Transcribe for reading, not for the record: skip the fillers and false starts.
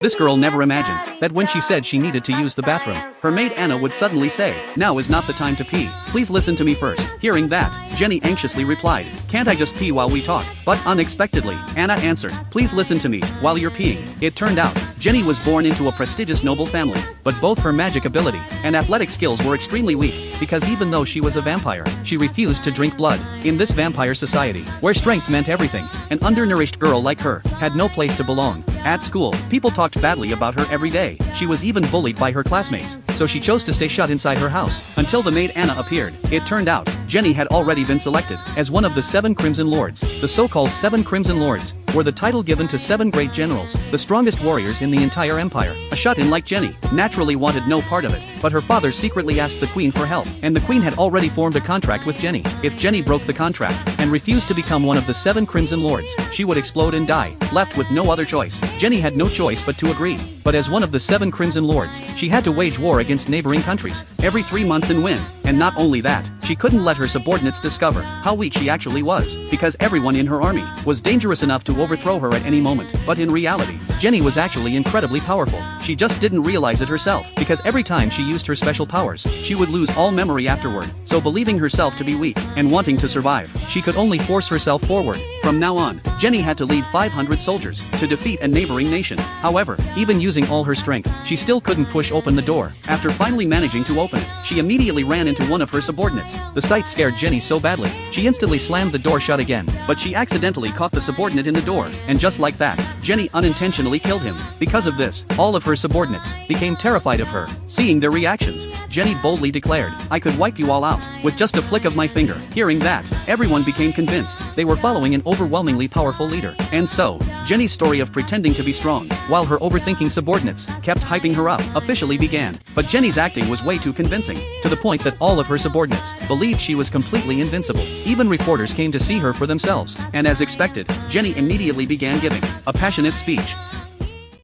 This girl never imagined that when she said she needed to use the bathroom, her maid Anna would suddenly say, "Now is not the time to pee. Please listen to me first." Hearing that, Jenny anxiously replied, "Can't I just pee while we talk?" But unexpectedly, Anna answered, "Please listen to me while you're peeing." It turned out, Jenny was born into a prestigious noble family, but both her magic ability and athletic skills were extremely weak, because even though she was a vampire, she refused to drink blood. In this vampire society, where strength meant everything, an undernourished girl like her had no place to belong. At school, people talked badly about her every day. She was even bullied by her classmates, so she chose to stay shut inside her house until the maid Anna appeared. It turned out, Jenny had already been selected as one of the 7 Crimson Lords. The so-called 7 Crimson Lords were the title given to 7 great generals, the strongest warriors in the entire empire. A shut-in like Jenny naturally wanted no part of it, but her father secretly asked the queen for help, and the queen had already formed a contract with Jenny. If Jenny broke the contract and refused to become one of the 7 Crimson Lords, she would explode and die, left with no other choice. Jenny had no choice but to agree. But as one of the 7 Crimson Lords, she had to wage war against neighboring countries every 3 months and win. And not only that, she couldn't let her subordinates discover how weak she actually was, because everyone in her army was dangerous enough to overthrow her at any moment. But in reality, Jenny was actually incredibly powerful. She just didn't realize it herself, because every time she used her special powers, she would lose all memory afterward. So believing herself to be weak and wanting to survive, she could only force herself forward. From now on, Jenny had to lead 500 soldiers to defeat a neighboring nation. However, even using all her strength, she still couldn't push open the door. After finally managing to open it, she immediately ran into one of her subordinates. The sight scared Jenny so badly, she instantly slammed the door shut again, but she accidentally caught the subordinate in the door, and just like that, Jenny unintentionally killed him. Because of this, all of her subordinates became terrified of her. Seeing their reactions, Jenny boldly declared, "I could wipe you all out with just a flick of my finger." Hearing that, everyone became convinced they were following an overwhelmingly powerful leader. And so, Jenny's story of pretending to be strong, while her overthinking subordinates kept hyping her up, officially began. But Jenny's acting was way too convincing, to the point that all of her subordinates believed she was completely invincible. Even reporters came to see her for themselves, and as expected, Jenny immediately began giving a passionate speech.